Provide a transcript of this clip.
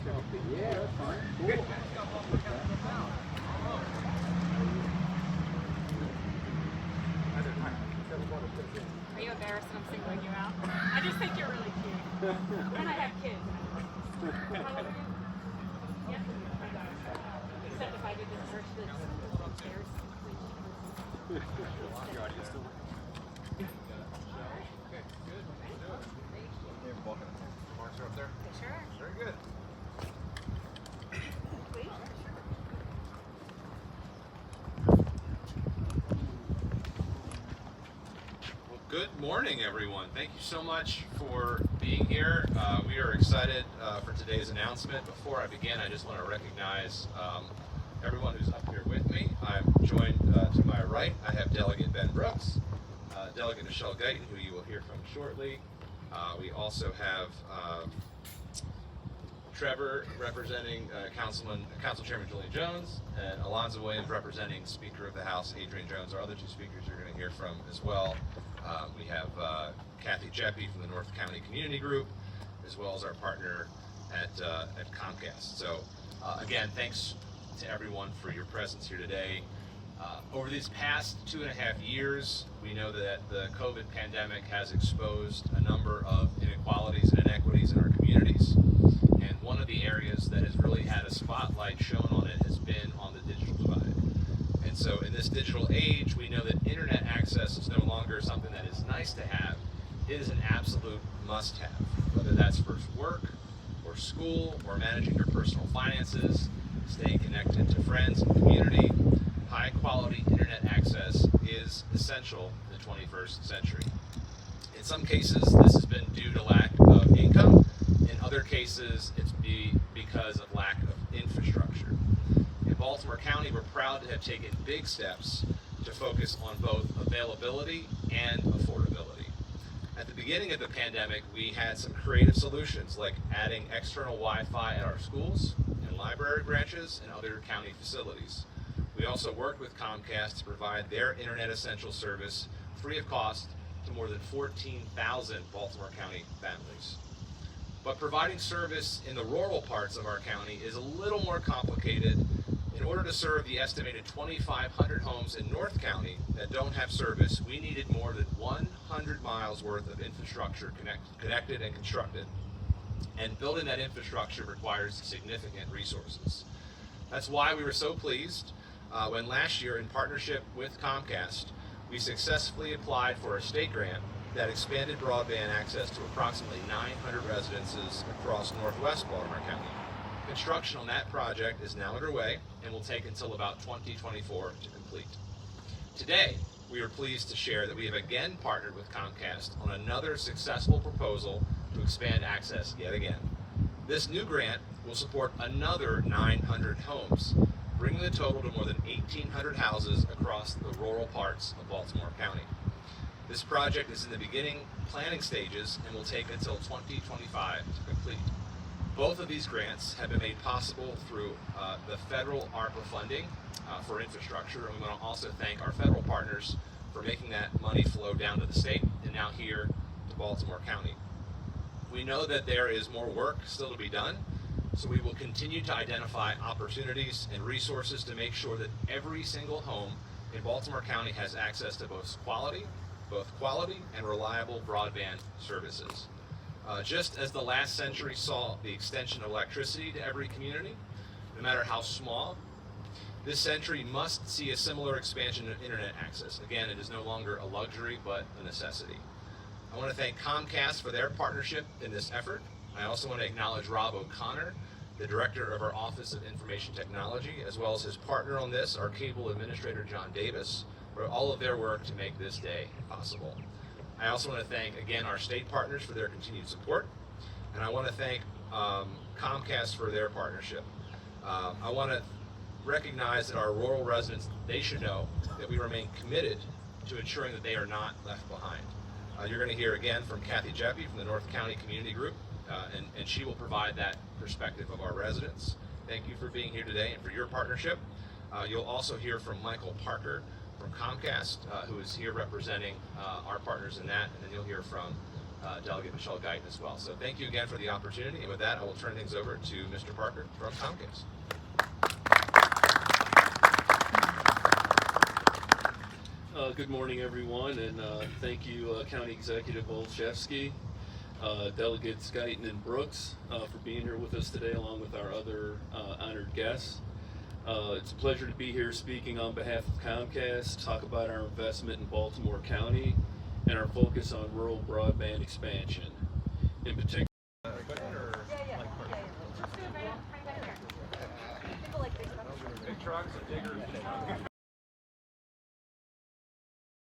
Yeah, that's fine. Cool. Are you embarrassed that I'm singling you out? I just think you're really cute. And I have kids. How old are you? Yeah. Except if I did this church that's upstairs. Marks are up there? Sure. Very good. Please? Well, good morning, everyone. Thank you so much for being here. We are excited for today's announcement. Before I begin, I just want to recognize everyone who's up here with me. I'm joined to my right. I have Delegate Ben Brooks, Delegate Michelle Guyton, who you will hear from shortly. We also have Trevor representing Council Chairman Julian Jones, and Alonzo Williams representing Speaker of the House Adrian Jones. Our other two speakers you're going to hear from as well. We have Kathy Jeppe from the North County Community Group, as well as our partner at Comcast. So again, thanks to everyone for your presence here today. Over these past 2.5 years, we know that the COVID pandemic has exposed a number of inequalities and inequities in our communities. And one of the areas that has really had a spotlight shown on it has been on the digital divide. And so in this digital age, we know that internet access is no longer something that is nice to have. It is an absolute must-have, whether that's for work or school or managing your personal finances, staying connected to friends and community. High-quality internet access is essential in the 21st century. In some cases, this has been due to lack of income. In other cases, it's because of lack of infrastructure. In Baltimore County, we're proud to have taken big steps to focus on both availability and affordability. At the beginning of the pandemic, we had some creative solutions like adding external Wi-Fi at our schools and library branches and other county facilities. We also worked with Comcast to provide their Internet Essential service free of cost to more than 14,000 Baltimore County families. But providing service in the rural parts of our county is a little more complicated. In order to serve the estimated 2,500 homes in North County that don't have service, we needed more than 100 miles worth of infrastructure connected and constructed. And building that infrastructure requires significant resources. That's why we were so pleased when last year, in partnership with Comcast, we successfully applied for a state grant that expanded broadband access to approximately 900 residences across northwest Baltimore County. Construction on that project is now underway and will take until about 2024 to complete. Today, we are pleased to share that we have again partnered with Comcast on another successful proposal to expand access yet again. This new grant will support another 900 homes, bringing the total to more than 1,800 houses across the rural parts of Baltimore County. This project is in the beginning planning stages and will take until 2025 to complete. Both of these grants have been made possible through the federal ARPA funding for infrastructure, and we want to also thank our federal partners for making that money flow down to the state and now here to Baltimore County. We know that there is more work still to be done, so we will continue to identify opportunities and resources to make sure that every single home in Baltimore County has access to both quality and reliable broadband services. Just as the last century saw the extension of electricity to every community, no matter how small, this century must see a similar expansion of internet access. Again, it is no longer a luxury, but a necessity. I want to thank Comcast for their partnership in this effort. I also want to acknowledge Rob O'Connor, the director of our Office of Information Technology, as well as his partner on this, our cable administrator, John Davis, for all of their work to make this day possible. I also want to thank, again, our state partners for their continued support, and I want to thank Comcast for their partnership. I want to recognize that our rural residents, they should know that we remain committed to ensuring that they are not left behind. You're going to hear again from Kathy Jeppe from the North County Community Group, and she will provide that perspective of our residents. Thank you for being here today and for your partnership. You'll also hear from Michael Parker from Comcast, who is here representing our partners in that, and then you'll hear from Delegate Michelle Guyton as well. So thank you again for the opportunity, and with that, I will turn things over to Mr. Parker from Comcast. Good morning, everyone, and thank you, County Executive Olszewski, Delegates Guyton and Brooks, for being here with us today, along with our other honored guests. It's a pleasure to be here speaking on behalf of Comcast, talk about our investment in Baltimore County and our focus on rural broadband expansion. In particular,